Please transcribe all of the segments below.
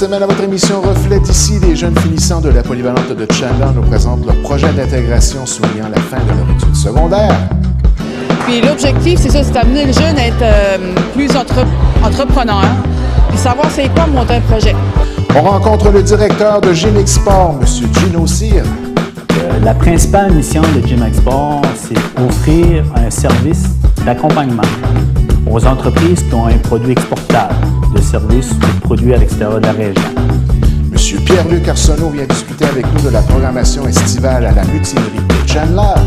semaine, à votre émission Reflet d'ici, les jeunes finissants de la polyvalente de Chandler nous présentent leur projet d'intégration soulignant la fin de leur étude secondaire. Puis l'objectif, c'est ça, c'est d'amener le jeune à être plus entrepreneur, puis savoir c'est quoi monter un projet. On rencontre le directeur de Gym Sport, M. Gino Cyr. La principale mission de Gym Sport, c'est offrir un service d'accompagnement aux entreprises qui ont un produit exportable, de services ou de produits à l'extérieur de la région. M. Pierre-Luc Arsenault vient discuter avec nous de la programmation estivale à la mutinerie de Chandler.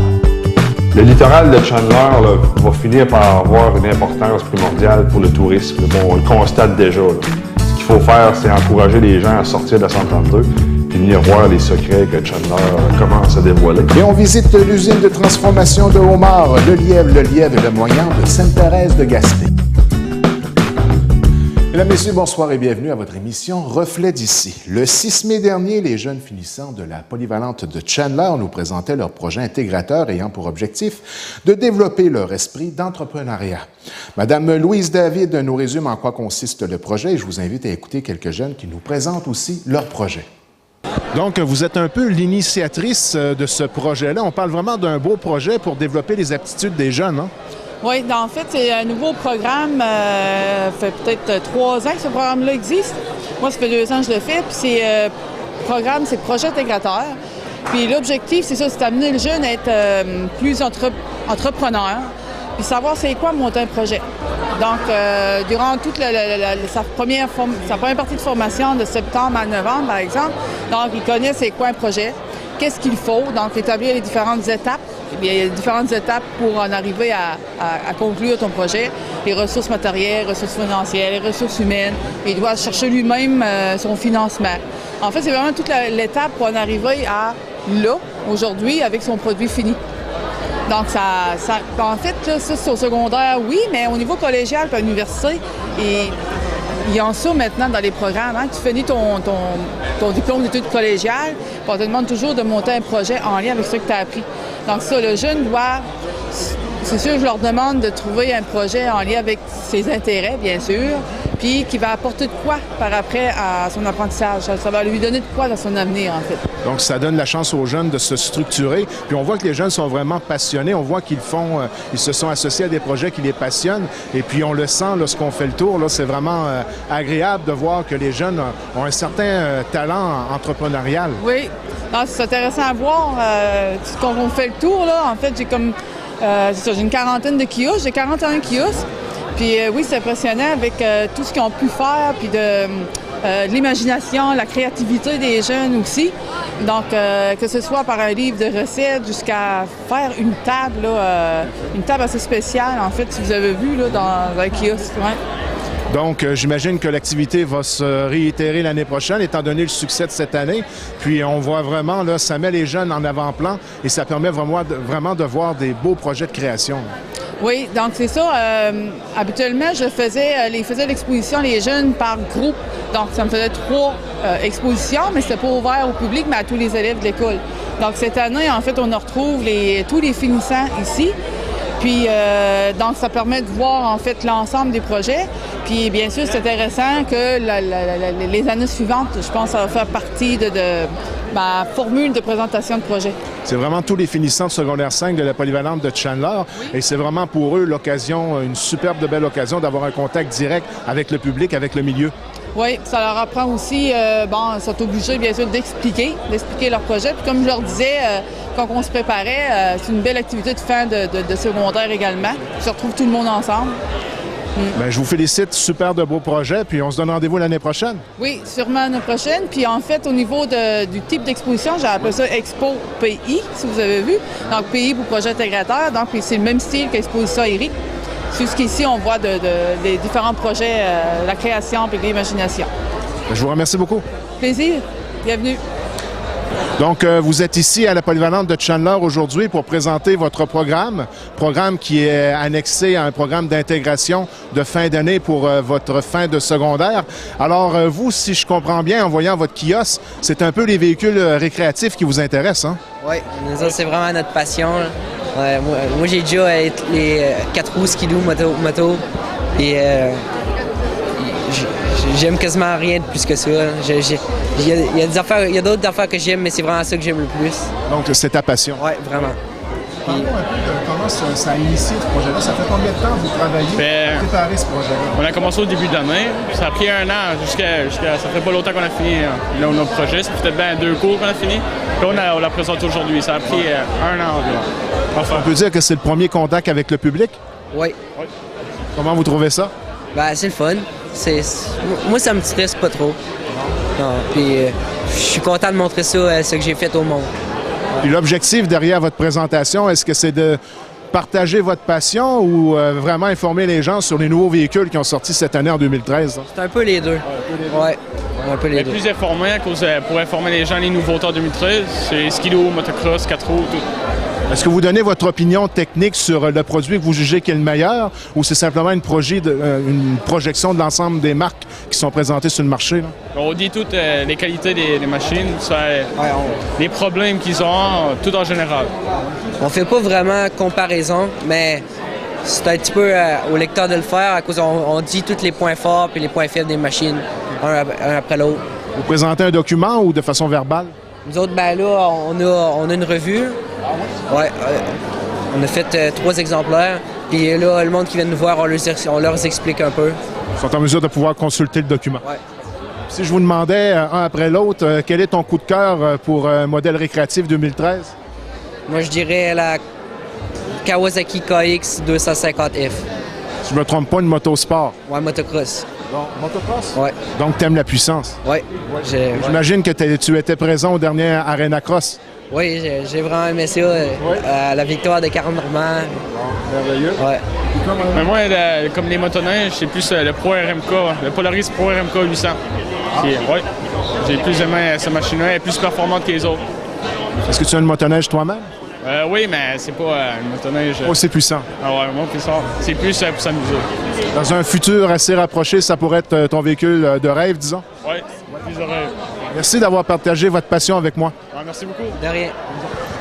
Le littoral de Chandler là, va finir par avoir une importance primordiale pour le tourisme. Bon, on le constate déjà. Là. Ce qu'il faut faire, c'est encourager les gens à sortir de la 132 et venir voir les secrets que Chandler commence à dévoiler. Et on visite l'usine de transformation de homards, le lièvre et le moyen de Sainte-Thérèse de Gaspé. Mesdames, Messieurs, bonsoir et bienvenue à votre émission Reflet d'ici. Le 6 mai dernier, les jeunes finissants de la polyvalente de Chandler nous présentaient leur projet intégrateur ayant pour objectif de développer leur esprit d'entrepreneuriat. Madame Louise David nous résume en quoi consiste le projet et je vous invite à écouter quelques jeunes qui nous présentent aussi leur projet. Donc, vous êtes un peu l'initiatrice de ce projet-là. On parle vraiment d'un beau projet pour développer les aptitudes des jeunes, hein? Oui, en fait, c'est un nouveau programme. Ça fait peut-être 3 ans que ce programme-là existe. Moi, ça fait 2 ans que je le fais. Puis c'est projet intégrateur. Puis l'objectif, c'est ça, c'est d'amener le jeune à être plus entrepreneur, puis savoir c'est quoi monter un projet. Donc, durant toute sa première partie de formation de septembre à novembre, par exemple, donc, il connaît c'est quoi un projet, qu'est-ce qu'il faut, donc établir les différentes étapes. Il y a différentes étapes pour en arriver à conclure ton projet. Les ressources matérielles, les ressources financières, les ressources humaines. Il doit chercher lui-même son financement. En fait, c'est vraiment toute l'étape pour en arriver à là, aujourd'hui, avec son produit fini. Donc, en fait, là, ça, c'est au secondaire, oui, mais au niveau collégial et à l'université, ils ont ça maintenant dans les programmes. Hein? Tu finis ton diplôme d'études collégiales, puis on te demande toujours de monter un projet en lien avec ce que tu as appris. Donc ça, le jeune doit, c'est sûr, je leur demande de trouver un projet en lien avec ses intérêts, bien sûr, puis qui va apporter de quoi par après à son apprentissage. Ça va lui donner de quoi dans son avenir, en fait. Donc, ça donne la chance aux jeunes de se structurer. Puis on voit que les jeunes sont vraiment passionnés. On voit qu'ils se sont associés à des projets qui les passionnent. Et puis on le sent lorsqu'on fait le tour. Là, c'est vraiment agréable de voir que les jeunes ont un certain talent entrepreneurial. Oui, c'est intéressant à voir. Quand on fait le tour, là, en fait, j'ai une quarantaine de kiosques. J'ai 41 kiosques. Puis oui, c'est impressionnant avec tout ce qu'ils ont pu faire, puis de l'imagination, la créativité des jeunes aussi. Donc, que ce soit par un livre de recettes jusqu'à faire une table assez spéciale, en fait, si vous avez vu là, dans un kiosque. Ouais. Donc, j'imagine que l'activité va se réitérer l'année prochaine, étant donné le succès de cette année. Puis, on voit vraiment, là, ça met les jeunes en avant-plan et ça permet vraiment de voir des beaux projets de création. Oui, donc c'est ça. Habituellement, je faisais l'exposition les jeunes par groupe. Donc, ça me faisait 3 expositions, mais c'était pas ouvert au public, mais à tous les élèves de l'école. Donc, cette année, en fait, on retrouve tous les finissants ici. Puis, donc, ça permet de voir, en fait, l'ensemble des projets. Puis, bien sûr, c'est intéressant que les années suivantes, je pense, ça va faire partie de ma formule de présentation de projet. C'est vraiment tous les finissants de secondaire 5 de la polyvalente de Chandler. Oui. Et c'est vraiment pour eux l'occasion, une superbe de belle occasion d'avoir un contact direct avec le public, avec le milieu. Oui, ça leur apprend aussi, ils sont obligés bien sûr d'expliquer leur projet. Puis comme je leur disais, quand on se préparait, c'est une belle activité de fin de secondaire également. On se retrouve tout le monde ensemble. Bien, je vous félicite, super de beaux projets, puis on se donne rendez-vous l'année prochaine. Oui, sûrement l'année prochaine. Puis en fait, au niveau du type d'exposition, j'ai appelé ça Expo PI, si vous avez vu. Donc PI pour projet intégrateur, donc c'est le même style qu'Exposition Eric. Jusqu'ici, on voit des différents projets, la création et l'imagination. Je vous remercie beaucoup. Plaisir. Bienvenue. Donc, vous êtes ici à la polyvalente de Chandler aujourd'hui pour présenter votre programme qui est annexé à un programme d'intégration de fin d'année pour votre fin de secondaire. Alors, vous, si je comprends bien, en voyant votre kiosque, c'est un peu les véhicules récréatifs qui vous intéressent, hein? Oui, c'est vraiment notre passion. Ouais, moi j'ai déjà les 4 roues, skidoo, moto. Et j'aime quasiment rien de plus que ça. Il y a d'autres affaires que j'aime, mais c'est vraiment ça que j'aime le plus. Donc, c'est ta passion. Oui, vraiment. Parlons un peu de comment ça a initié ce projet-là. Ça fait combien de temps que vous travaillez pour préparer ce projet-là? On a commencé au début de l'année. Ça a pris 1 an jusqu'à ça fait pas longtemps qu'on a fini notre projet. C'est peut-être bien 2 cours qu'on a fini. Puis on la présente aujourd'hui. Ça a pris 1 an environ. Enfin, on peut dire que c'est le premier contact avec le public? Oui. Comment vous trouvez ça? Ben, c'est le fun. Moi, ça me stresse pas trop. Non, puis je suis content de montrer ça, ce que j'ai fait au monde. Et l'objectif derrière votre présentation, est-ce que c'est de partager votre passion ou vraiment informer les gens sur les nouveaux véhicules qui ont sorti cette année en 2013? C'est un peu les deux. Oui, un peu les deux. Plus informé pour informer les gens les nouveautés en 2013. C'est skidoo, motocross, 4 roues, tout. Est-ce que vous donnez votre opinion technique sur le produit que vous jugez qui est le meilleur ou c'est simplement une projection de l'ensemble des marques qui sont présentées sur le marché? Là? On dit toutes les qualités des machines, les problèmes qu'ils ont, tout en général. On fait pas vraiment comparaison, mais c'est un petit peu au lecteur de le faire à cause on dit tous les points forts et les points faibles des machines, un après l'autre. Vous présentez un document ou de façon verbale? Nous autres, ben là, on a une revue. Ouais, on a fait 3 exemplaires. Puis là, le monde qui vient nous voir, on leur explique un peu. Ils sont en mesure de pouvoir consulter le document. Ouais. Si je vous demandais, un après l'autre, quel est ton coup de cœur pour un modèle récréatif 2013? Moi, je dirais la Kawasaki KX 250F. Si je me trompe pas, une moto sport. Ouais, motocross. Donc, motocross? Ouais. Donc, t'aimes la puissance? Ouais. J'imagine que tu étais présent au dernier Arena Cross. Oui, j'ai vraiment aimé ça. La victoire de Karl Normand. Merveilleux. Ouais. Mais moi, comme les motoneiges, c'est plus le Pro RMK, le Polaris Pro RMK 800. Ouais. J'ai plus aimé cette machine-là, elle est plus performante que les autres. Est-ce que tu as une motoneige toi-même? Oui, mais c'est pas une motoneige. Aussi puissant. Ah ouais, moi puissant. C'est plus pour s'amuser. Dans un futur assez rapproché, ça pourrait être ton véhicule de rêve, disons? Oui, plus de rêve. Merci d'avoir partagé votre passion avec moi. Ah, merci beaucoup. De rien.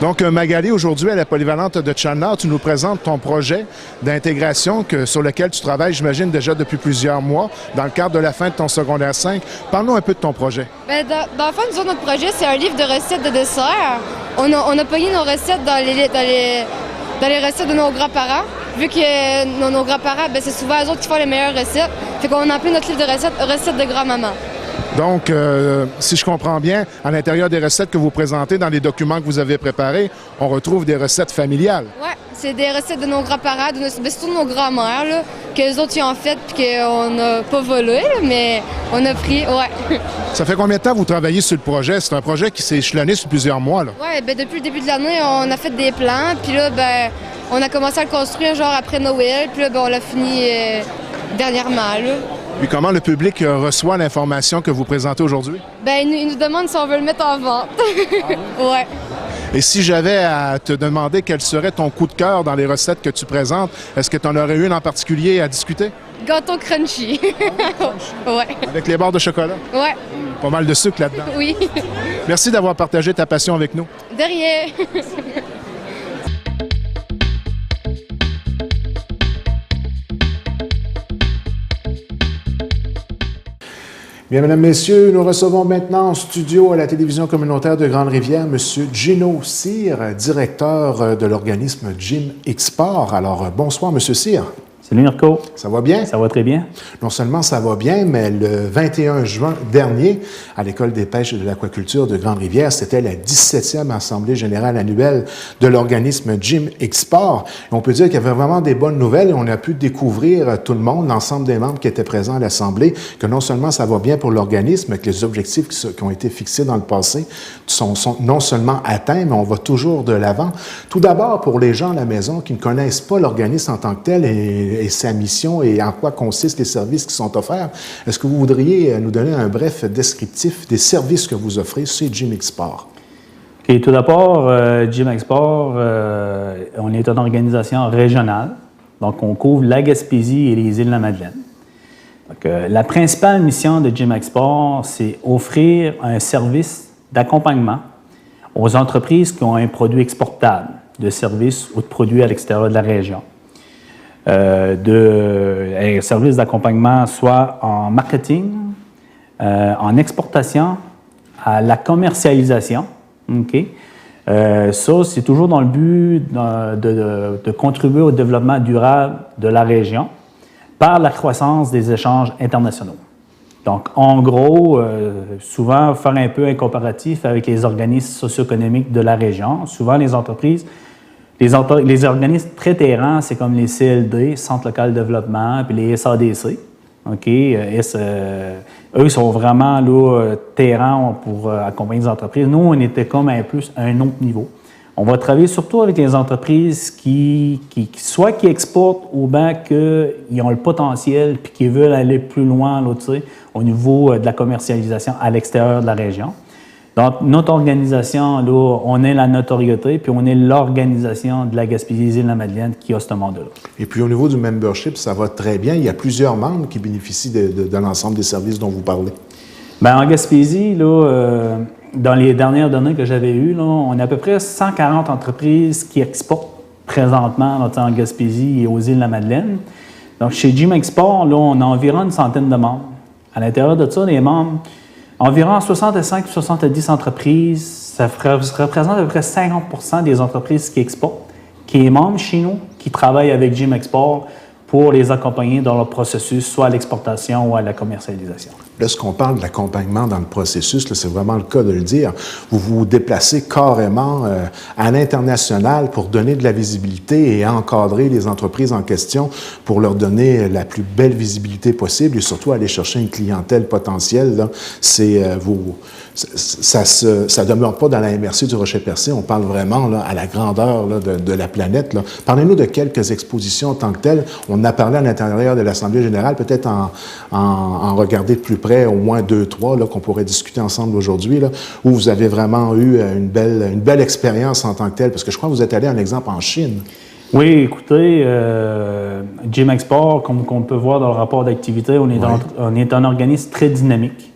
Donc, Magali, aujourd'hui, à la Polyvalente de Chandler, tu nous présentes ton projet d'intégration sur lequel tu travailles, j'imagine, déjà depuis plusieurs mois, dans le cadre de la fin de ton secondaire 5. Parle-nous un peu de ton projet. Bien, dans le fond, nous autres, notre projet, c'est un livre de recettes de dessert. On a pogné nos recettes dans les recettes de nos grands-parents. Vu que nos grands-parents, c'est souvent eux autres qui font les meilleures recettes. Fait qu'on a appelé notre livre de recettes de grand-maman. Donc, si je comprends bien, à l'intérieur des recettes que vous présentez dans les documents que vous avez préparés, on retrouve des recettes familiales. Oui, c'est des recettes de nos grands-parents, surtout de nos grands-mères, là, que les autres y ont fait puis qu'on n'a pas volé, là, mais on a pris, ouais. Ça fait combien de temps que vous travaillez sur le projet? C'est un projet qui s'est échelonné sur plusieurs mois, là. Oui, depuis le début de l'année, on a fait des plans, puis là, on a commencé à le construire genre après Noël, puis là, on l'a fini dernièrement, là. Puis comment le public reçoit l'information que vous présentez aujourd'hui? Il nous demande si on veut le mettre en vente. Ouais. Et si j'avais à te demander quel serait ton coup de cœur dans les recettes que tu présentes, est-ce que tu en aurais une en particulier à discuter? Gâteau crunchy. Ouais. Avec les barres de chocolat? Ouais. Pas mal de sucre là-dedans. Oui. Merci d'avoir partagé ta passion avec nous. De rien. Bien, mesdames, messieurs, nous recevons maintenant en studio à la télévision communautaire de Grande-Rivière M. Gino Cyr, directeur de l'organisme Gym Export. Alors, bonsoir, M. Cyr. Salut Mirko. Ça va bien? Ça va très bien. Non seulement ça va bien, mais le 21 juin dernier, à l'École des pêches et de l'aquaculture de Grande-Rivière, c'était la 17e Assemblée générale annuelle de l'organisme Gym Export. Et on peut dire qu'il y avait vraiment des bonnes nouvelles et on a pu découvrir tout le monde, l'ensemble des membres qui étaient présents à l'Assemblée, que non seulement ça va bien pour l'organisme, mais que les objectifs qui ont été fixés dans le passé sont non seulement atteints, mais on va toujours de l'avant. Tout d'abord, pour les gens à la maison qui ne connaissent pas l'organisme en tant que tel et sa mission et en quoi consistent les services qui sont offerts. Est-ce que vous voudriez nous donner un bref descriptif des services que vous offrez chez Gym Export? Okay, tout d'abord, Gym Export, on est une organisation régionale. Donc, on couvre la Gaspésie et les îles de la Madeleine. Donc, la principale mission de Gym Export, c'est offrir un service d'accompagnement aux entreprises qui ont un produit exportable, de services ou de produits à l'extérieur de la région. Un service d'accompagnement soit en marketing, en exportation à la commercialisation. OK? Ça, c'est toujours dans le but de contribuer au développement durable de la région par la croissance des échanges internationaux. Donc, en gros, souvent, faire un peu un comparatif avec les organismes socio-économiques de la région. Souvent, les entreprises, les organismes très terrains, c'est comme les CLD, Centres locaux de développement, puis les SADC. OK? Eux sont vraiment là, terrains pour accompagner les entreprises. Nous, on était comme un plus à un autre niveau. On va travailler surtout avec les entreprises qui soit qui exportent ou bien qu'ils ont le potentiel puis qui veulent aller plus loin là, au niveau de la commercialisation à l'extérieur de la région. Donc, notre organisation, là, on est la notoriété puis on est l'organisation de la Gaspésie-Îles-de-la-Madeleine qui a ce mandat-là. Et puis, au niveau du membership, ça va très bien. Il y a plusieurs membres qui bénéficient de l'ensemble des services dont vous parlez. Bien, en Gaspésie, là, dans les dernières données que j'avais eues, là, on a à peu près 140 entreprises qui exportent présentement là, en Gaspésie et aux Îles-de-la-Madeleine. Donc, chez Jim Export, là, on a environ une centaine de membres. À l'intérieur de ça, les membres, environ 65-70 entreprises, ça représente à peu près 50% des entreprises qui exportent, qui est membre chez nous, qui travaillent avec Jim Export pour les accompagner dans leur processus, soit à l'exportation ou à la commercialisation. Lorsqu'on parle de l'accompagnement dans le processus, là, c'est vraiment le cas de le dire, vous vous déplacez carrément à l'international pour donner de la visibilité et encadrer les entreprises en question pour leur donner la plus belle visibilité possible et surtout aller chercher une clientèle potentielle. Là. Ça ne demeure pas dans la MRC du Rocher-Percé, on parle vraiment là, à la grandeur là, de la planète. Là. Parlez-nous de quelques expositions en tant que telles. On en a parlé à l'intérieur de l'Assemblée générale, peut-être en regarder de plus près, au moins 2-3 qu'on pourrait discuter ensemble aujourd'hui, là, où vous avez vraiment eu une belle expérience en tant que telle, parce que je crois que vous êtes allé, un exemple, en Chine. Oui, écoutez, Jim Export, comme on peut voir dans le rapport d'activité, on est un organisme très dynamique.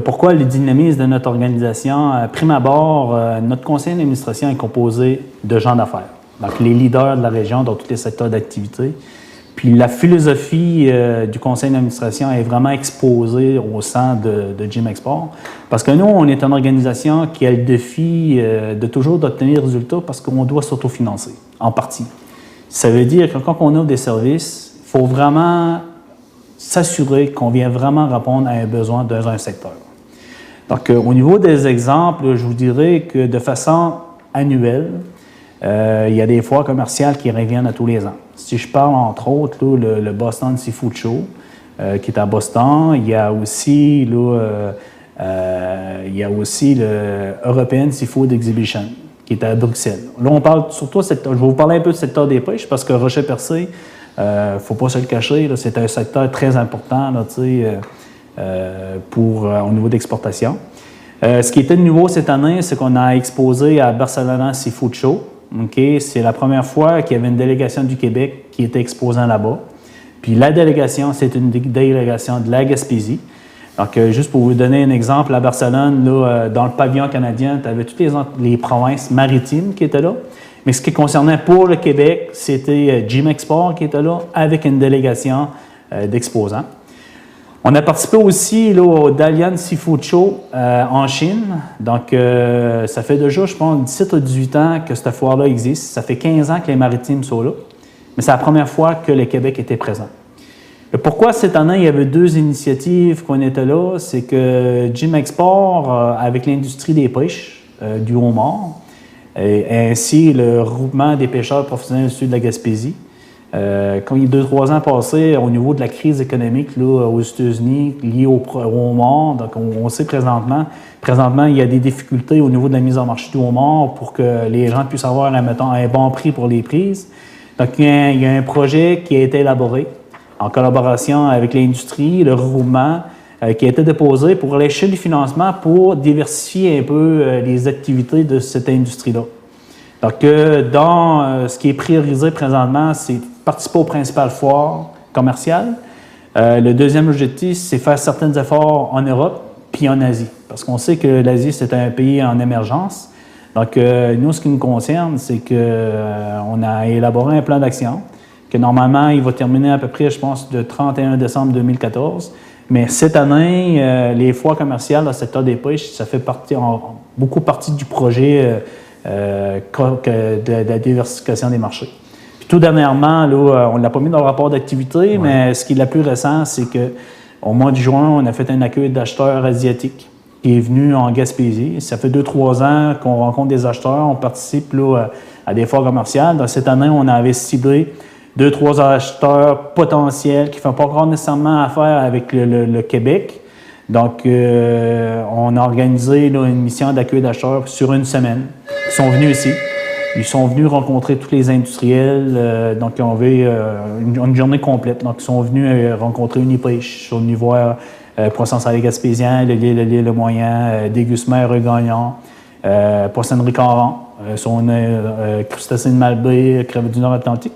Pourquoi le dynamisme de notre organisation? Prime abord, notre conseil d'administration est composé de gens d'affaires, donc les leaders de la région dans tous les secteurs d'activité. Puis la philosophie du conseil d'administration est vraiment exposée au sein de Jim Export. Parce que nous, on est une organisation qui a le défi de toujours d'obtenir des résultats parce qu'on doit s'autofinancer, en partie. Ça veut dire que quand on offre des services, il faut vraiment s'assurer qu'on vient vraiment répondre à un besoin dans un secteur. Donc, au niveau des exemples, je vous dirais que de façon annuelle, il y a des foires commerciales qui reviennent à tous les ans. Si je parle, entre autres, là, le Boston Seafood Show, qui est à Boston, il y a aussi, le European Seafood Exhibition, qui est à Bruxelles. Là, on parle surtout, je vais vous parler un peu du secteur des pêches, parce que Rocher-Percé, il ne faut pas se le cacher, là, c'est un secteur très important là, au niveau d'exportation. Ce qui était nouveau cette année, c'est qu'on a exposé à Barcelona Seafood Show. Okay? C'est la première fois qu'il y avait une délégation du Québec qui était exposant là-bas. Puis la délégation, c'est une délégation de la Gaspésie. Donc, juste pour vous donner un exemple, à Barcelone, là, dans le pavillon canadien, tu avais toutes les provinces maritimes qui étaient là. Mais ce qui concernait pour le Québec, c'était Jim Export qui était là avec une délégation d'exposants. On a participé aussi là, au Dalian Seafood Show en Chine. Donc, ça fait déjà, je pense, 17 ou 18 ans que cette foire-là existe. Ça fait 15 ans que les maritimes sont là. Mais c'est la première fois que le Québec était présent. Et pourquoi cette année, il y avait 2 initiatives qu'on était là? C'est que Jim Export, avec l'industrie des pêches, du homard, et ainsi le regroupement des pêcheurs professionnels du sud de la Gaspésie, quand il y a 2-3 ans passés, au niveau de la crise économique là, aux États-Unis liée au homard, donc on sait présentement, il y a des difficultés au niveau de la mise en marché du homard pour que les gens puissent avoir, mettons, un bon prix pour les prises. Donc, il y a un projet qui a été élaboré en collaboration avec l'industrie, le regroupement, qui a été déposé pour lécher du financement pour diversifier un peu les activités de cette industrie-là. Donc, ce qui est priorisé présentement, c'est participer aux principales foires commerciales. Le deuxième objectif, c'est faire certains efforts en Europe puis en Asie, parce qu'on sait que l'Asie, c'est un pays en émergence. Donc, nous, ce qui nous concerne, c'est qu'on a élaboré un plan d'action que normalement, il va terminer à peu près, je pense, le 31 décembre 2014. Mais cette année, les foires commerciales dans le secteur des pêches, ça fait beaucoup partie du projet de la diversification des marchés. Puis tout dernièrement, là, on ne l'a pas mis dans le rapport d'activité, mais ce qui est le plus récent, c'est qu'au mois de juin, on a fait un accueil d'acheteurs asiatiques qui est venu en Gaspésie. Ça fait 2-3 ans qu'on rencontre des acheteurs, on participe là, à des foires commerciales. Donc, cette année, on avait ciblé 2-3 acheteurs potentiels qui ne font pas encore nécessairement affaire avec le Québec. Donc, on a organisé là, une mission d'accueil d'acheteurs sur une semaine. Ils sont venus ici. Ils sont venus rencontrer tous les industriels. Donc, ils ont eu une journée complète. Donc, ils sont venus rencontrer Unipêche, sur venus voir Poisson-Salé Gaspésien, le Moyen, Dégusmer, Gagnon, Poissonnerie Caron, Crustacés de Malbaie, Crevette du Nord-Atlantique.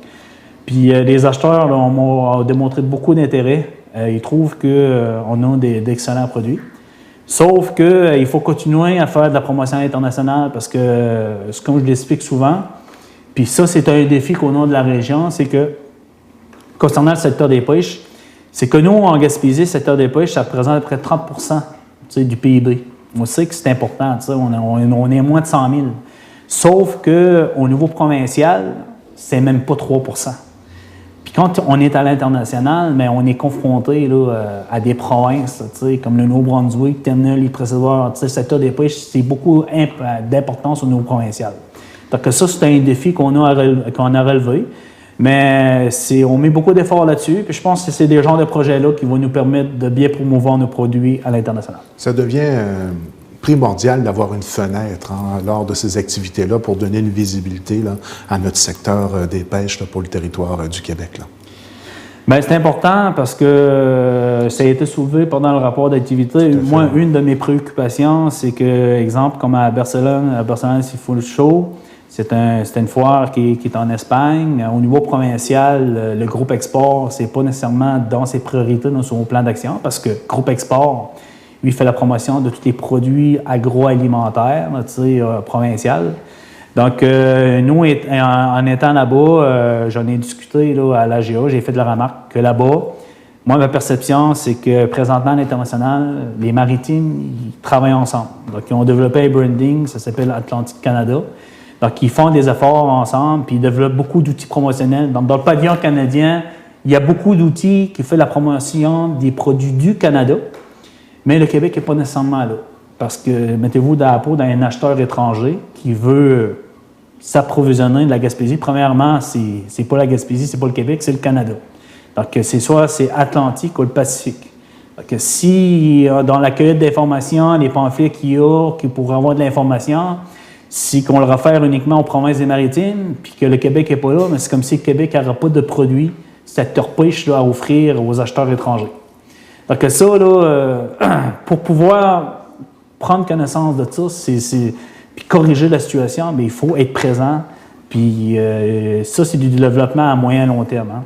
Puis les acheteurs là, ont démontré beaucoup d'intérêt. Ils trouvent qu'on a d'excellents produits. Sauf qu'il faut continuer à faire de la promotion internationale parce que, comme je l'explique souvent, puis ça, c'est un défi qu'on a de la région, c'est que, concernant le secteur des pêches, c'est que nous, en Gaspésie, le secteur des pêches, ça représente à peu près 30% du PIB. On sait que c'est important, on est moins de 100 000. Sauf qu'au niveau provincial, c'est même pas 3%. Puis quand on est à l'international, mais on est confronté là, à des provinces comme le Nouveau-Brunswick, Terre-Neuve, les précédents, le secteur des pêches, c'est beaucoup d'importance au niveau provincial. Donc ça, c'est un défi qu'on a relevé. Mais on met beaucoup d'efforts là-dessus. Puis je pense que c'est des genres de projets-là qui vont nous permettre de bien promouvoir nos produits à l'international. Ça devient primordial d'avoir une fenêtre lors de ces activités-là pour donner une visibilité là, à notre secteur des pêches là, pour le territoire du Québec. Là. Bien, c'est important parce que ça a été soulevé pendant le rapport d'activité. Moi, une de mes préoccupations, c'est que, exemple, comme à Barcelone Seafood Show, c'est une foire qui est en Espagne. Au niveau provincial, le groupe Export, c'est pas nécessairement dans ses priorités, dans son plan d'action, parce que groupe Export, lui, fait la promotion de tous les produits agroalimentaires, provincial. Donc, nous, en étant là-bas, j'en ai discuté là, à l'AGA, j'ai fait de la remarque que là-bas, moi, ma perception, c'est que présentement, à l'international, les maritimes, ils travaillent ensemble. Donc, ils ont développé un branding, ça s'appelle Atlantique Canada. Donc, ils font des efforts ensemble, puis ils développent beaucoup d'outils promotionnels. Donc, dans le pavillon canadien, il y a beaucoup d'outils qui font la promotion des produits du Canada, mais le Québec n'est pas nécessairement là. Parce que, mettez-vous dans la peau d'un acheteur étranger qui veut s'approvisionner de la Gaspésie. Premièrement, c'est pas la Gaspésie, c'est pas le Québec, c'est le Canada. Donc, c'est Atlantique ou le Pacifique. Donc, si dans la cueillette d'informations, les pamphlets qu'il y a, qui pourraient avoir de l'information, si qu'on le réfère uniquement aux provinces des maritimes, puis que le Québec n'est pas là, mais c'est comme si le Québec n'aurait pas de produits, secteur pêche là, à offrir aux acheteurs étrangers. Donc ça, là, pour pouvoir prendre connaissance de ça, puis corriger la situation, bien, il faut être présent. Puis ça, c'est du développement à moyen et long terme. Hein.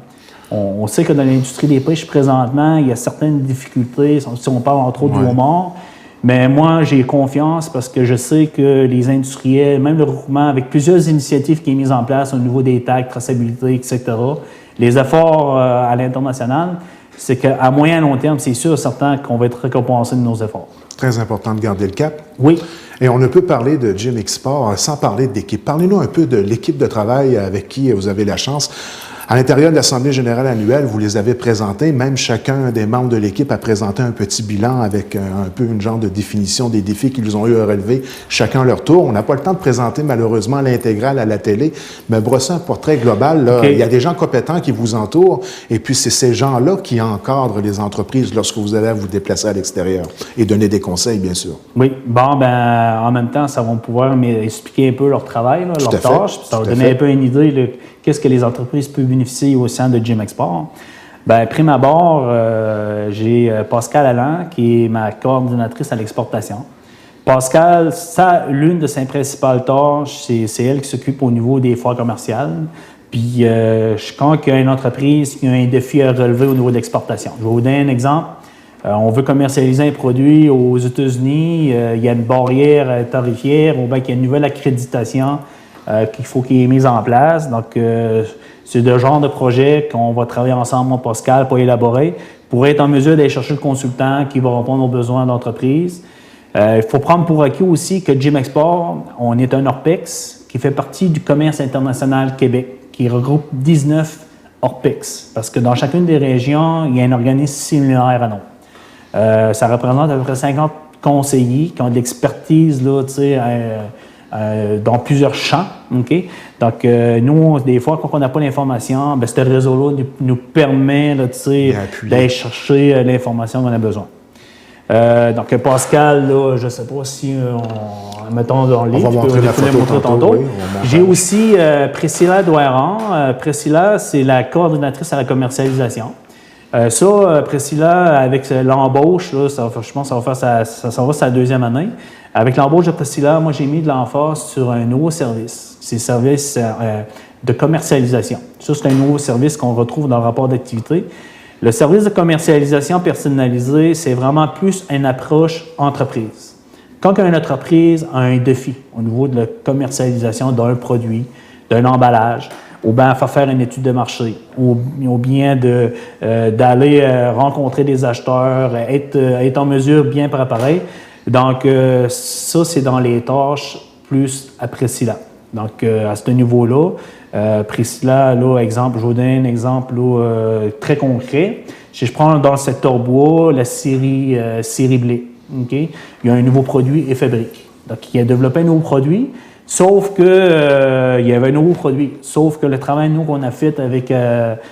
On sait que dans l'industrie des pêches, présentement, il y a certaines difficultés, si on parle entre autres du homard. Mais moi, j'ai confiance parce que je sais que les industriels, même le regroupement, avec plusieurs initiatives qui sont mises en place au niveau des tags, traçabilité, etc., les efforts à l'international, c'est qu'à moyen et long terme, c'est sûr certain qu'on va être récompensé de nos efforts. Très important de garder le cap. Oui. Et on ne peut parler de Jim Export sans parler d'équipe. Parlez-nous un peu de l'équipe de travail avec qui vous avez la chance. À l'intérieur de l'Assemblée générale annuelle, vous les avez présentés. Même chacun des membres de l'équipe a présenté un petit bilan avec un peu une genre de définition des défis qu'ils ont eu à relever, chacun leur tour. On n'a pas le temps de présenter malheureusement l'intégrale à la télé, mais brosser un portrait global, là, il y a des gens compétents qui vous entourent et puis c'est ces gens-là qui encadrent les entreprises lorsque vous allez vous déplacer à l'extérieur et donner des conseils, bien sûr. Oui. Bon, ben en même temps, ça va pouvoir expliquer un peu leur travail, là, leur tâche, puis ça va donner un peu une idée de qu'est-ce que les entreprises peuvent bénéficier au sein de Jim Export. Bien, prime abord, j'ai Pascal Allan, qui est ma coordinatrice à l'exportation. Pascal, l'une de ses principales tâches, c'est elle qui s'occupe au niveau des foires commerciales. Puis, quand il y a une entreprise qui a un défi à relever au niveau de l'exportation. Je vais vous donner un exemple. On veut commercialiser un produit aux États-Unis. Il y a une barrière tarifaire ou bien qu'il y a une nouvelle accréditation qu'il faut qu'il ait mise en place. Donc, C'est le genre de projet qu'on va travailler ensemble, moi, Pascal, pour élaborer, pour être en mesure d'aller chercher le consultant qui va répondre aux besoins d'entreprise. Il faut prendre pour acquis aussi que Gym Export, on est un ORPEX qui fait partie du commerce international Québec, qui regroupe 19 ORPEX, parce que dans chacune des régions, il y a un organisme similaire à nous. Ça représente à peu près 50 conseillers qui ont de l'expertise là, dans plusieurs champs. Okay? Donc, nous, des fois, quand on n'a pas l'information, ben, ce réseau-là nous permet d'aller chercher l'information qu'on a besoin. Donc, Pascal, là, je ne sais pas si mettons dans le livre, je peux le montrer tantôt. Oui, j'ai aussi Priscilla Douaran. Priscilla, c'est la coordinatrice à la commercialisation. Priscilla, avec l'embauche, là, je pense que ça va sa deuxième année. Avec l'embauche de Priscilla, moi, j'ai mis de l'emphase sur un nouveau service. C'est le service de commercialisation. Ça, c'est un nouveau service qu'on retrouve dans le rapport d'activité. Le service de commercialisation personnalisé, c'est vraiment plus une approche entreprise. Quand une entreprise a un défi au niveau de la commercialisation d'un produit, d'un emballage, ou bien faire une étude de marché, ou bien d'aller rencontrer des acheteurs, être en mesure bien préparé. Donc, ça, c'est dans les tâches plus à Priscilla. Donc, à ce niveau-là, Priscilla, là, exemple, je vous donne un exemple là, très concret. Si je prends dans le secteur bois, la série blé. Okay? Il y a un nouveau produit Effabrique. Donc, il a développé un nouveau produit, sauf que il y avait un nouveau produit. Sauf que le travail, nous, qu'on a fait avec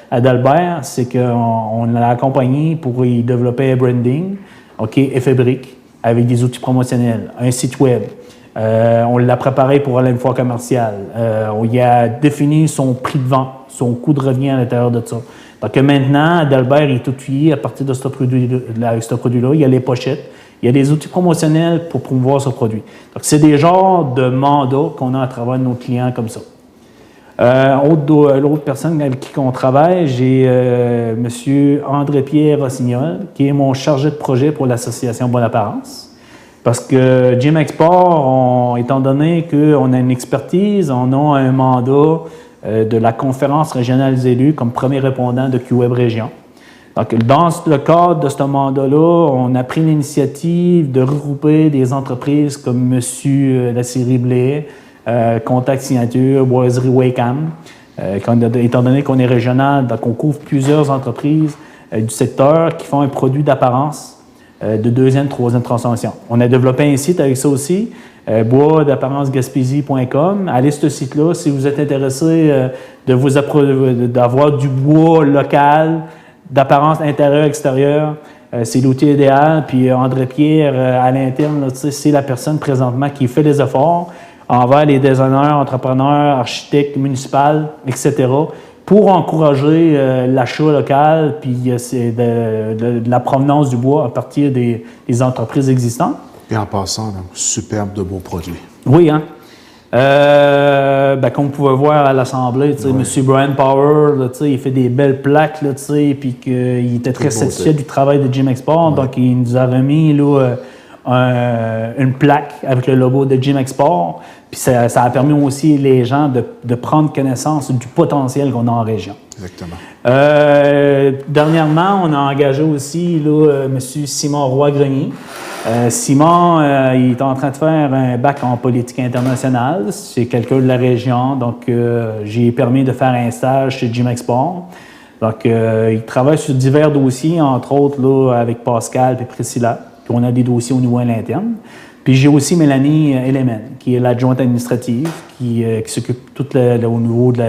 Adalbert, c'est qu'on l'a accompagné pour y développer un branding, Effabrique, avec des outils promotionnels, un site web. On l'a préparé pour aller une fois commerciale. On y a défini son prix de vente, son coût de revient à l'intérieur de ça. Donc maintenant, Adalbert est outillé à partir de ce produit-là. Il y a les pochettes, il y a des outils promotionnels pour promouvoir ce produit. Donc c'est des genres de mandats qu'on a à travers nos clients comme ça. L'autre personne avec qui on travaille, j'ai M. André-Pierre Rossignol, qui est mon chargé de projet pour l'association Bonne Apparence. Parce que Gym Export, étant donné qu'on a une expertise, on a un mandat de la conférence régionale des élus comme premier répondant de QWeb Région. Donc, dans le cadre de ce mandat-là, on a pris l'initiative de regrouper des entreprises comme M. La série Blé, Contact Signature, Boiserie Wakeham. Étant donné qu'on est régional, donc on couvre plusieurs entreprises du secteur qui font un produit d'apparence de deuxième, troisième transformation. On a développé un site avec ça aussi, bois-d'apparence-gaspésie.com. Allez sur ce site-là si vous êtes intéressé d'avoir du bois local, d'apparence intérieure-extérieure. C'est l'outil idéal. Puis André-Pierre, à l'interne, là, c'est la personne présentement qui fait les efforts envers les designers, entrepreneurs, architectes municipaux, etc., pour encourager l'achat local puis de la provenance du bois à partir des entreprises existantes. Et en passant, donc, superbe de beaux produits. Oui, hein? Comme vous pouvez voir à l'Assemblée, M. Brian Power, là, il fait des belles plaques, là, puis qu'il était très satisfait du travail de Gym Export. Donc, il nous a remis là, une plaque avec le logo de Gym Export. Puis ça a permis aussi les gens de prendre connaissance du potentiel qu'on a en région. Exactement. Dernièrement, on a engagé aussi là, M. Simon Roy-Grenier. Simon, il est en train de faire un bac en politique internationale. C'est quelqu'un de la région, donc j'ai permis de faire un stage chez Gym Export. Donc, il travaille sur divers dossiers, entre autres là, avec Pascal et Priscilla. Puis on a des dossiers au niveau à l'interne. Puis j'ai aussi Mélanie Elemen, qui est l'adjointe administrative, qui s'occupe tout au niveau de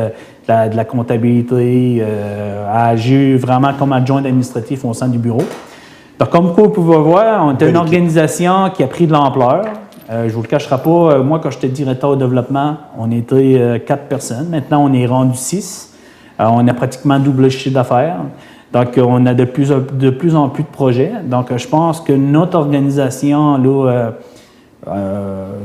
la comptabilité. Elle agit vraiment comme adjointe administrative au sein du bureau. Donc, comme vous pouvez voir, on est une organisation qui a pris de l'ampleur. Je ne vous le cacherai pas, moi, quand j'étais directeur au développement, on était 4 personnes. Maintenant, on est rendu 6. On a pratiquement doublé le chiffre d'affaires. Donc, on a de plus en plus de projets. Donc, je pense que notre organisation, là,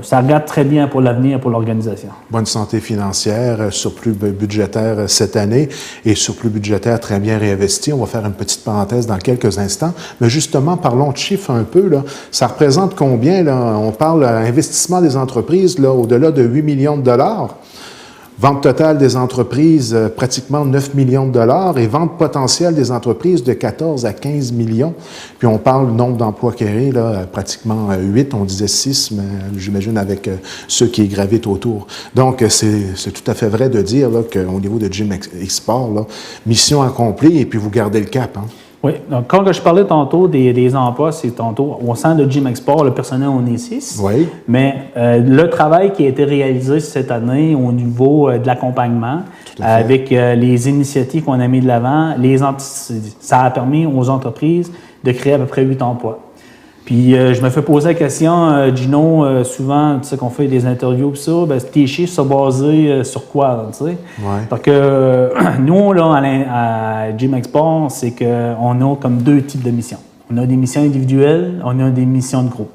ça regarde très bien pour l'avenir pour l'organisation. Bonne santé financière, surplus budgétaire cette année et surplus budgétaire très bien réinvesti. On va faire une petite parenthèse dans quelques instants. Mais justement, parlons de chiffres un peu. Là. Ça représente combien? Là? On parle d'investissement des entreprises là, au-delà de 8 millions de dollars. Vente totale des entreprises, pratiquement 9 millions de dollars et vente potentielle des entreprises de 14 à 15 millions. Puis on parle du nombre d'emplois créés, là, pratiquement 8, on disait 6, mais j'imagine avec ceux qui gravitent autour. Donc, c'est tout à fait vrai de dire là, qu'au niveau de Gym Export, là, mission accomplie et puis vous gardez le cap. Hein? Oui, donc quand je parlais tantôt des emplois, c'est tantôt au sein de Gym Export, le personnel, on est 6. Oui. Mais le travail qui a été réalisé cette année au niveau de l'accompagnement, avec les initiatives qu'on a mis de l'avant, ça a permis aux entreprises de créer à peu près 8 emplois. Puis je me fais poser la question, Gino, souvent, tu sais qu'on fait des interviews et ça, ben, tes chiffres sont basés sur quoi, là, tu sais? Ouais. Parce que nous, là, à Gym Export, c'est qu'on a comme 2 types de missions. On a des missions individuelles, on a des missions de groupe.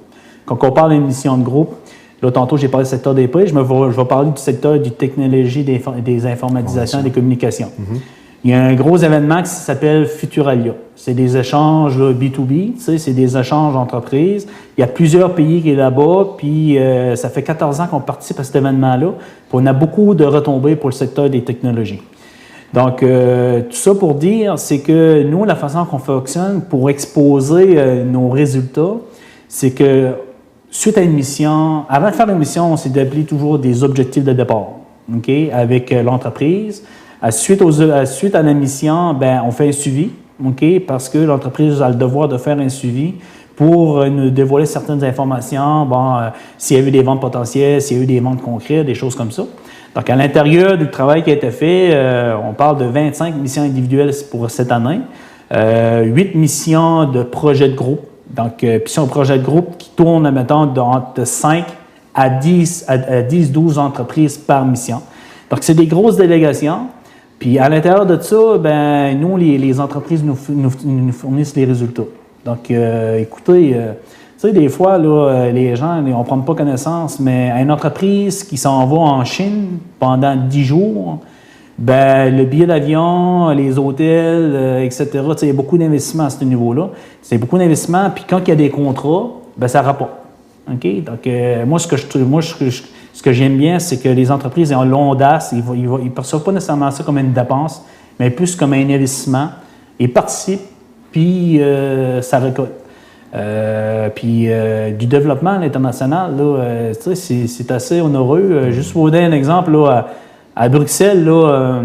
Quand on parle des missions de groupe, là, tantôt, j'ai parlé du secteur des prix, je vais parler du secteur des technologies, des informatisations et des communications. Mm-hmm. Il y a un gros événement qui s'appelle Futuralia. C'est des échanges là, B2B, tu sais, c'est des échanges d'entreprises. Il y a plusieurs pays qui sont là-bas, puis ça fait 14 ans qu'on participe à cet événement-là. Puis on a beaucoup de retombées pour le secteur des technologies. Donc, tout ça pour dire, c'est que nous, la façon qu'on fonctionne pour exposer nos résultats, c'est que suite à une mission, avant de faire une mission, on s'est établi toujours des objectifs de départ, OK, avec l'entreprise. Suite à la mission, ben, on fait un suivi, OK, parce que l'entreprise a le devoir de faire un suivi pour nous dévoiler certaines informations, s'il y a eu des ventes potentielles, s'il y a eu des ventes concrètes, des choses comme ça. Donc, à l'intérieur du travail qui a été fait, on parle de 25 missions individuelles pour cette année, 8 missions de projet de groupe. Donc, puis c'est un projet de groupe qui tourne, mettons, entre 5 à 10-12 entreprises par mission. Donc, c'est des grosses délégations. Puis, à l'intérieur de ça, ben nous, les entreprises nous fournissent les résultats. Donc, écoutez, tu sais, des fois, là, les gens, on ne prend pas connaissance, mais à une entreprise qui s'en va en Chine pendant 10 jours, ben le billet d'avion, les hôtels, etc., tu sais, il y a beaucoup d'investissements à ce niveau-là. C'est beaucoup d'investissements, puis quand il y a des contrats, ben ça rapporte. OK? Donc, moi, ce que j'aime bien, c'est que les entreprises ont l'audace, ils ne perçoivent pas nécessairement ça comme une dépense, mais plus comme un investissement. Ils participent, puis ça récolte. Puis du développement à l'international, là, c'est assez onéreux. Juste pour vous donner un exemple, là, à Bruxelles, là,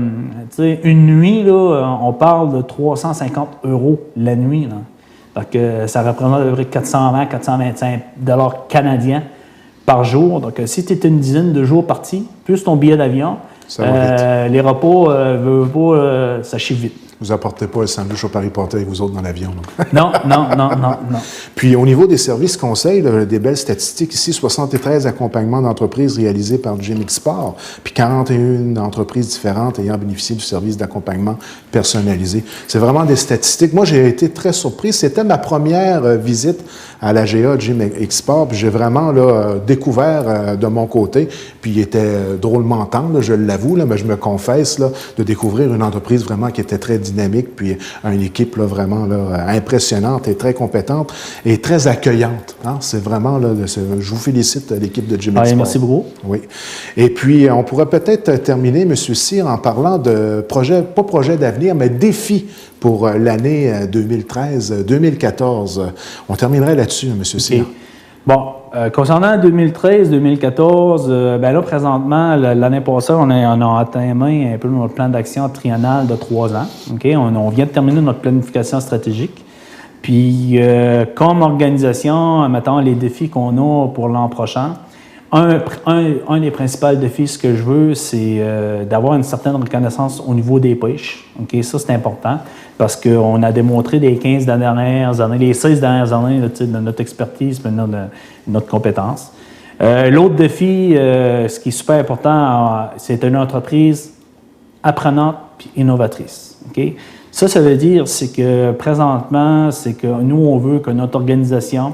une nuit, là, on parle de 350 € la nuit. Là. Donc, ça représente à peu près 420-425 $ canadiens par jour. Donc, si tu es une dizaine de jours parti, plus ton billet d'avion, les repas, ça chie vite. Vous apportez pas le sandwich au Paris Porter avec vous autres dans l'avion. Non. Puis, au niveau des services conseils, là, des belles statistiques ici, 73 accompagnements d'entreprises réalisés par Gym Export, puis 41 entreprises différentes ayant bénéficié du service d'accompagnement personnalisé. C'est vraiment des statistiques. Moi, j'ai été très surpris. C'était ma première visite à l'AGA Gym Export, puis j'ai vraiment là, découvert de mon côté, puis il était drôlement tendre, je l'avoue, là, mais je me confesse là, de découvrir une entreprise vraiment qui était très dynamique, puis une équipe là, vraiment là, impressionnante et très compétente et très accueillante. Hein? C'est vraiment, là, je vous félicite, l'équipe de Gym Export. Merci beaucoup. Oui. Et puis, on pourrait peut-être terminer, M. Cyr, en parlant de projets, pas projets d'avenir, mais défis pour l'année 2013-2014. On terminerait là-dessus, M. Cyr. Okay. Bon, concernant 2013-2014, ben là, présentement, l'année passée, on a atteint un peu notre plan d'action triennal de 3 ans. Okay? On vient de terminer notre planification stratégique. Puis, comme organisation, mettons les défis qu'on a pour l'an prochain, un des principaux défis, ce que je veux, c'est d'avoir une certaine reconnaissance au niveau des pêches. Okay? Ça, c'est important parce qu'on a démontré les 15 dernières années, les 16 dernières années de notre expertise et de notre compétence. L'autre défi, ce qui est super important, c'est une entreprise apprenante et innovatrice. Okay? Ça veut dire, c'est que présentement, c'est que nous, on veut que notre organisation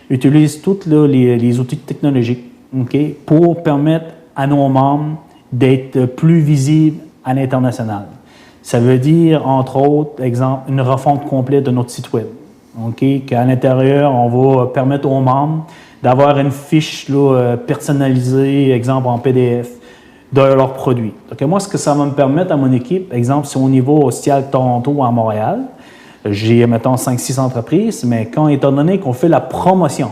utilise tous les outils technologiques, okay, pour permettre à nos membres d'être plus visibles à l'international. Ça veut dire, entre autres, exemple, une refonte complète de notre site web. Okay, qu'à l'intérieur, on va permettre aux membres d'avoir une fiche là, personnalisée, exemple en PDF, de leurs produits. Donc, moi, ce que ça va me permettre à mon équipe, exemple, si au niveau Cial Toronto ou à Montréal, j'ai, mettons, 5-6 entreprises, mais étant donné qu'on fait la promotion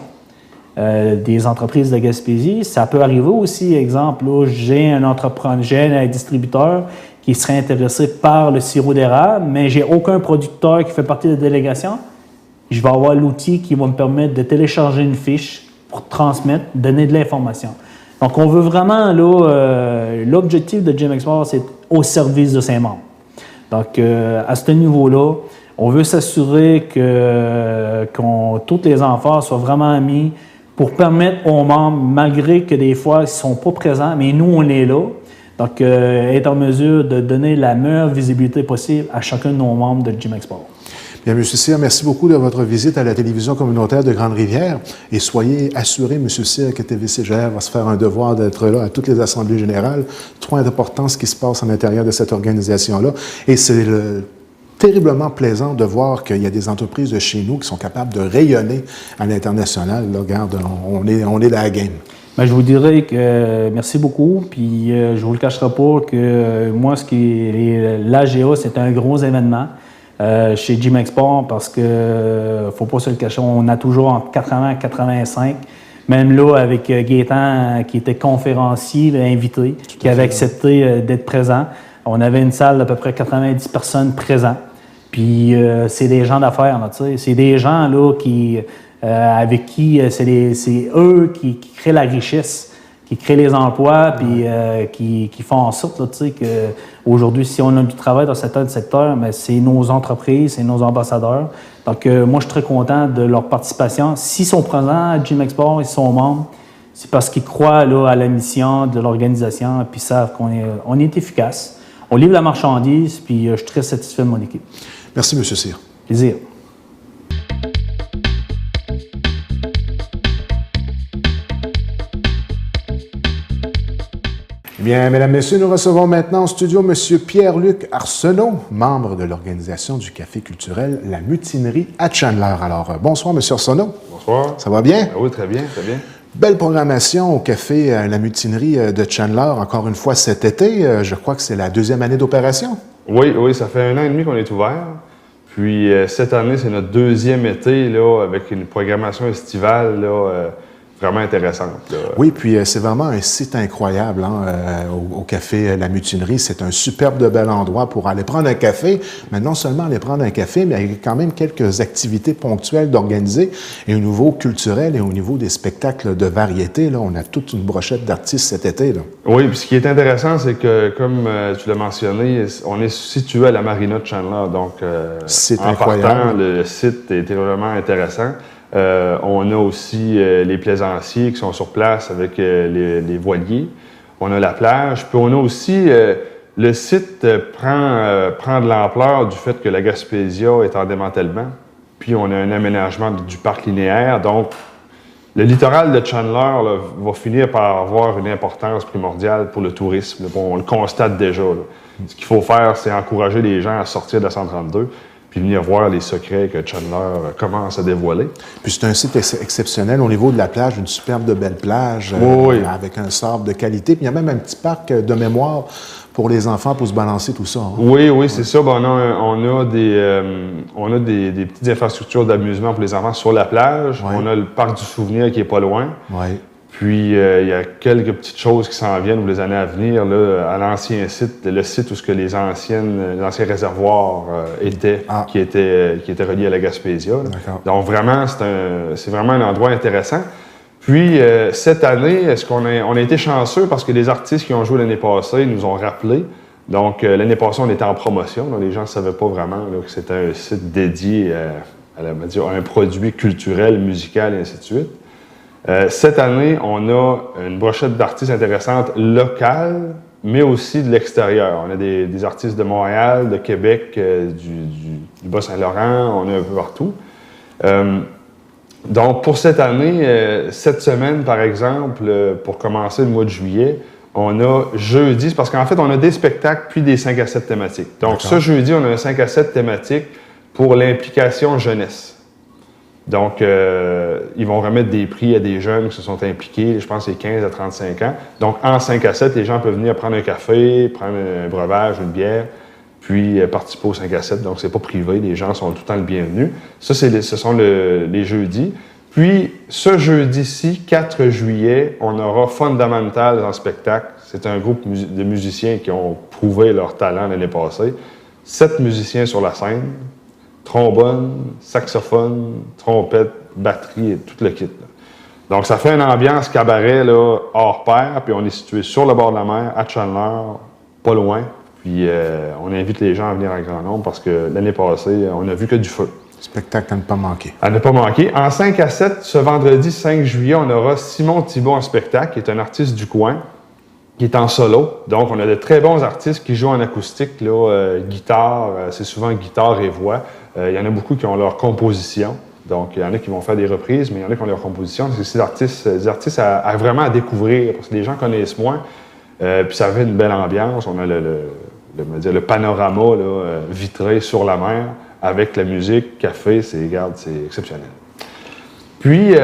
des entreprises de Gaspésie, ça peut arriver aussi, exemple, là, j'ai un distributeur qui serait intéressé par le sirop d'érable, mais j'ai aucun producteur qui fait partie de la délégation. Je vais avoir l'outil qui va me permettre de télécharger une fiche pour transmettre, donner de l'information. Donc, on veut vraiment, là, l'objectif de Gym Export, c'est au service de ses membres. Donc, à ce niveau-là, on veut s'assurer que tous les efforts soient vraiment mis pour permettre aux membres, malgré que des fois, ils ne sont pas présents, mais nous, on est là. Donc, être en mesure de donner la meilleure visibilité possible à chacun de nos membres de Gym Export. Bien, M. Cyr, merci beaucoup de votre visite à la télévision communautaire de Grande-Rivière et soyez assuré, M. Cyr, que TVCGR va se faire un devoir d'être là à toutes les assemblées générales. Trop important ce qui se passe à l'intérieur de cette organisation-là et c'est terriblement plaisant de voir qu'il y a des entreprises de chez nous qui sont capables de rayonner à l'international. Là, regarde, on est dans la game. Bien, je vous dirais que merci beaucoup, puis je ne vous le cacherai pas que moi, l'AGA, c'est un gros événement. Chez Gym Export parce que, faut pas se le cacher, on a toujours entre 80 et 85. Même là, avec Gaétan, qui était conférencier, invité, qui avait accepté d'être présent. On avait une salle d'à peu près 90 personnes présentes. Puis, c'est des gens d'affaires, tu sais. C'est des gens, là, avec qui, c'est eux qui créent la richesse, qui créent les emplois, puis qui font en sorte, tu sais, qu'aujourd'hui, si on a du travail dans certains secteurs, mais c'est nos entreprises, c'est nos ambassadeurs. Donc, moi, je suis très content de leur participation. S'ils sont présents à Gym Export, ils sont membres, c'est parce qu'ils croient là, à la mission de l'organisation, puis savent qu'on est efficace. On livre la marchandise, puis je suis très satisfait de mon équipe. Merci, M. Cyr. Plaisir. Bien, mesdames, messieurs, nous recevons maintenant au studio M. Pierre-Luc Arsenault, membre de l'organisation du Café culturel La Mutinerie à Chandler. Alors, bonsoir, M. Arsenault. Bonsoir. Ça va bien? Oui, très bien, très bien. Belle programmation au Café La Mutinerie de Chandler, encore une fois cet été. Je crois que c'est la 2e année d'opération. Oui, ça fait 1 an et demi qu'on est ouvert. Puis cette année, c'est notre 2e été là, avec une programmation estivale là, vraiment intéressante. Là. Oui, puis c'est vraiment un site incroyable au Café La Mutinerie. C'est un superbe de bel endroit pour aller prendre un café, mais non seulement aller prendre un café, mais il y a quand même quelques activités ponctuelles d'organiser. Et au niveau culturel et au niveau des spectacles de variété, là, on a toute une brochette d'artistes cet été. Là. Oui, puis ce qui est intéressant, c'est que, comme tu l'as mentionné, on est situé à la marina de Chandler. Donc, c'est en incroyable. partant, le site était vraiment intéressant. On a aussi les plaisanciers qui sont sur place avec les voiliers. On a la plage. Puis on a aussi, le site prend de l'ampleur du fait que la Gaspésia est en démantèlement. Puis on a un aménagement du parc linéaire. Donc, le littoral de Chandler là, va finir par avoir une importance primordiale pour le tourisme. Bon, on le constate déjà. Là. Ce qu'il faut faire, c'est encourager les gens à sortir de la 132. Puis venir voir les secrets que Chandler commence à dévoiler. Puis c'est un site exceptionnel au niveau de la plage, une superbe de belle plage avec un sable de qualité. Puis il y a même un petit parc de mémoire pour les enfants pour se balancer tout ça. Hein? Oui, c'est ça. Ben, on a des petites infrastructures d'amusement pour les enfants sur la plage. Ouais. On a le parc du souvenir qui est pas loin. Oui. Puis, il y a quelques petites choses qui s'en viennent pour les années à venir, là, à l'ancien site, le site où ce que les anciens réservoirs étaient, qui étaient reliés à la Gaspésia. Donc, vraiment, c'est vraiment un endroit intéressant. Puis, cette année, on a été chanceux parce que les artistes qui ont joué l'année passée nous ont rappelé. Donc, l'année passée, on était en promotion. Donc, les gens ne savaient pas vraiment là, que c'était un site dédié à un produit culturel, musical, et ainsi de suite. Cette année, on a une brochette d'artistes intéressantes locales, mais aussi de l'extérieur. On a des artistes de Montréal, de Québec, du Bas-Saint-Laurent, on a un peu partout. Donc, pour cette année, cette semaine, par exemple, pour commencer le mois de juillet, on a jeudi, parce qu'en fait, on a des spectacles puis des 5 à 7 thématiques. Donc, ce jeudi, on a un 5 à 7 thématique pour l'implication jeunesse. Donc, ils vont remettre des prix à des jeunes qui se sont impliqués, je pense que c'est 15 à 35 ans. Donc, en 5 à 7, les gens peuvent venir prendre un café, prendre un breuvage, une bière, puis participer au 5 à 7. Donc, c'est pas privé, les gens sont tout le temps le bienvenu. Ça, ce sont les jeudis. Puis, ce jeudi-ci, 4 juillet, on aura Fundamentals en spectacle. C'est un groupe de musiciens qui ont prouvé leur talent l'année passée. 7 musiciens sur la scène. Trombone, saxophone, trompette, batterie et tout le kit. Là. Donc, ça fait une ambiance cabaret là, hors pair, puis on est situé sur le bord de la mer, à Chandler, pas loin. Puis on invite les gens à venir en grand nombre parce que l'année passée, on n'a vu que du feu. Spectacle à ne pas manquer. À ne pas manquer. En 5 à 7, ce vendredi 5 juillet, on aura Simon Thibault en spectacle, qui est un artiste du coin, qui est en solo. Donc, on a de très bons artistes qui jouent en acoustique, là, guitare, c'est souvent guitare et voix. Il y en a beaucoup qui ont leur composition. Donc, il y en a qui vont faire des reprises, mais il y en a qui ont leur composition. C'est des artistes à vraiment à découvrir, parce que les gens connaissent moins. Puis ça fait une belle ambiance. On a le panorama là, vitré sur la mer, avec la musique, café, c'est exceptionnel. Puis,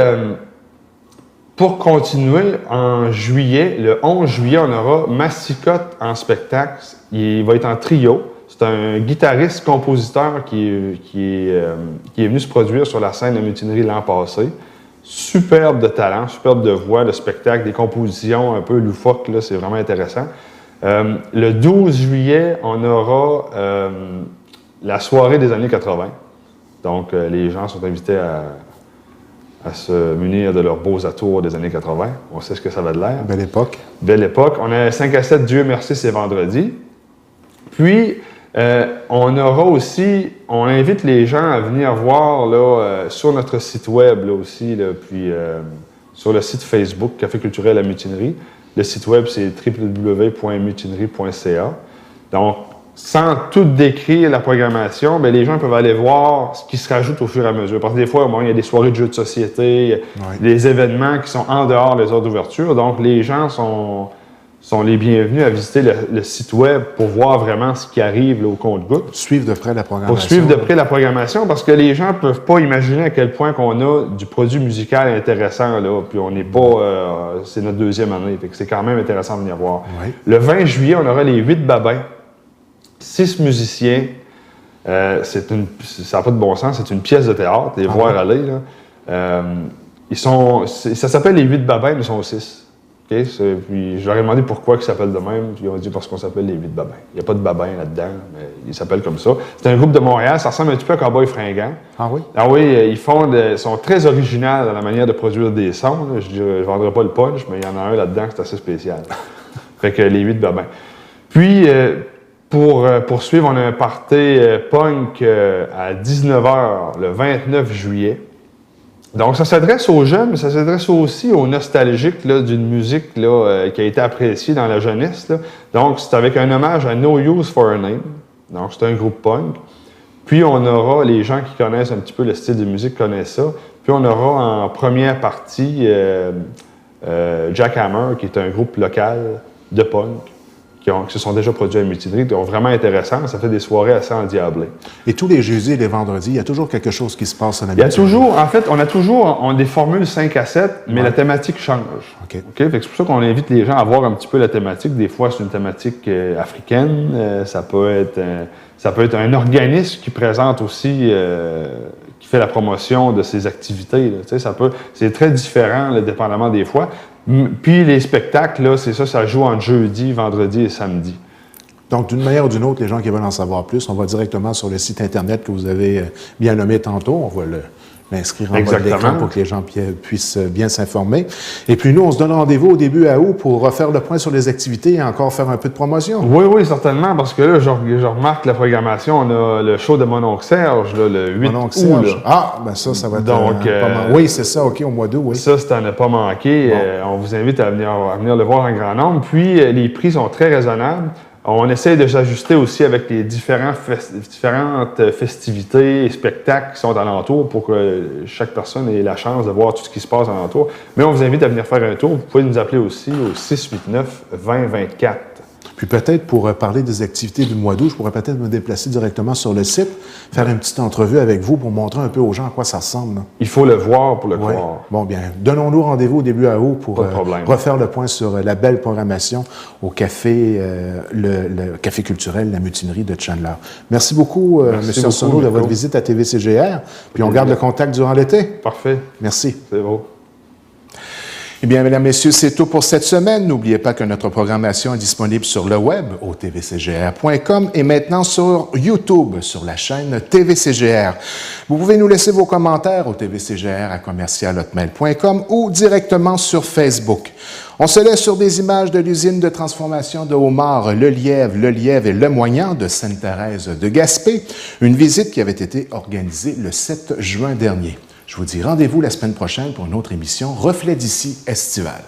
pour continuer, en juillet, le 11 juillet, on aura Massicotte en spectacle. Il va être en trio. C'est un guitariste-compositeur qui est venu se produire sur la scène de Mutinerie l'an passé. Superbe de talent, superbe de voix, de spectacle, des compositions un peu loufoques, là, c'est vraiment intéressant. Le 12 juillet, on aura la soirée des années 80. Donc, les gens sont invités à se munir de leurs beaux atours des années 80. On sait ce que ça va de l'air. Belle époque. Belle époque. On a 5 à 7, Dieu merci, c'est vendredi. Puis, on aura aussi, on invite les gens à venir voir là, sur notre site web là, aussi, là, puis sur le site Facebook Café culturel La Mutinerie. Le site web, c'est www.mutinerie.ca. Donc, sans tout décrire la programmation, bien, les gens peuvent aller voir ce qui se rajoute au fur et à mesure. Parce que des fois, il y a des soirées de jeux de société, des événements qui sont en dehors des heures d'ouverture. Donc, les gens sont les bienvenus à visiter le site web pour voir vraiment ce qui arrive là, au compte-gouttes. Suivre de près la programmation. Pour suivre de près la programmation, parce que les gens ne peuvent pas imaginer à quel point qu'on a du produit musical intéressant, là, puis on n'est pas... c'est notre 2e année, fait que c'est quand même intéressant de venir voir. Oui. Le 20 juillet, on aura les 8 babins, 6 musiciens. Ça n'a pas de bon sens, c'est une pièce de théâtre, les voir aller. Là. Ça s'appelle les 8 babins, mais ils sont 6. Okay, puis je leur ai demandé pourquoi ils s'appellent de même, puis ils ont dit parce qu'on s'appelle les 8 babins. Il n'y a pas de babins là-dedans, mais ils s'appellent comme ça. C'est un groupe de Montréal, ça ressemble un petit peu à Cowboy Fringant. Ah oui? Ah oui, ils sont très originaux dans la manière de produire des sons. Là. Je ne vendrai pas le punch, mais il y en a un là-dedans qui est assez spécial. Fait que les 8 babins. Puis, pour poursuivre, on a un party punk à 19h le 29 juillet. Donc, ça s'adresse aux jeunes, mais ça s'adresse aussi aux nostalgiques là, d'une musique là, qui a été appréciée dans la jeunesse. Là. Donc, c'est avec un hommage à No Use for a Name. Donc, c'est un groupe punk. Puis, on aura, les gens qui connaissent un petit peu le style de musique connaissent ça. Puis, on aura en première partie Jackhammer, qui est un groupe local de punk. Qui se sont déjà produits à Mutinerie, qui sont vraiment intéressants. Ça fait des soirées assez endiablées. Et tous les jeudis et les vendredis, il y a toujours quelque chose qui se passe à la Mutinerie. Il y a toujours, en fait, on a toujours des formules 5 à 7, mais la thématique change. OK. Fait que c'est pour ça qu'on invite les gens à voir un petit peu la thématique. Des fois, c'est une thématique africaine. Ça peut être un organisme qui présente aussi, qui fait la promotion de ses activités. Là. C'est très différent, là, dépendamment des fois. Puis les spectacles, là, c'est ça joue entre jeudi, vendredi et samedi. Donc, d'une manière ou d'une autre, les gens qui veulent en savoir plus, on va directement sur le site Internet que vous avez bien nommé tantôt. On va l'inscrire en bas de l'écran pour que les gens puissent bien s'informer. Et puis nous, on se donne rendez-vous au début à août pour refaire le point sur les activités et encore faire un peu de promotion. Oui, certainement, parce que là, je remarque la programmation. On a le show de Mon oncle Serge, là, le 8 août. Là. Ah, ben ça va être donc, pas mal. Oui, c'est ça, OK, au mois d'août, oui. Ça, c'est à ne pas manquer. Bon. On vous invite à venir le voir en grand nombre. Puis, les prix sont très raisonnables. On essaie de s'ajuster aussi avec les différentes festivités et spectacles qui sont alentour pour que chaque personne ait la chance de voir tout ce qui se passe alentour. Mais on vous invite à venir faire un tour. Vous pouvez nous appeler aussi au 689-2024. Puis peut-être pour parler des activités du mois d'août, je pourrais peut-être me déplacer directement sur le site, faire une petite entrevue avec vous pour montrer un peu aux gens à quoi ça ressemble. Là. Il faut le voir pour le Ouais. croire. Bon, bien, donnons-nous rendez-vous au début à août pour Pas de problème. refaire le point sur la belle programmation au café, le café culturel, la mutinerie de Chandler. Merci beaucoup, Merci M. Arsenault, beaucoup, de votre Nico. visite à TVCGR. Puis on garde le contact durant l'été. Parfait. Merci. C'est beau. Eh bien, mesdames, messieurs, c'est tout pour cette semaine. N'oubliez pas que notre programmation est disponible sur le web au tvcgr.com et maintenant sur YouTube, sur la chaîne TVCGR. Vous pouvez nous laisser vos commentaires au tvcgr@commercialhotmail.com ou directement sur Facebook. On se laisse sur des images de l'usine de transformation de homards Le Lièvre et Le Moignant de Sainte-Thérèse de Gaspé, une visite qui avait été organisée le 7 juin dernier. Je vous dis rendez-vous la semaine prochaine pour une autre émission Reflet d'ici estivale.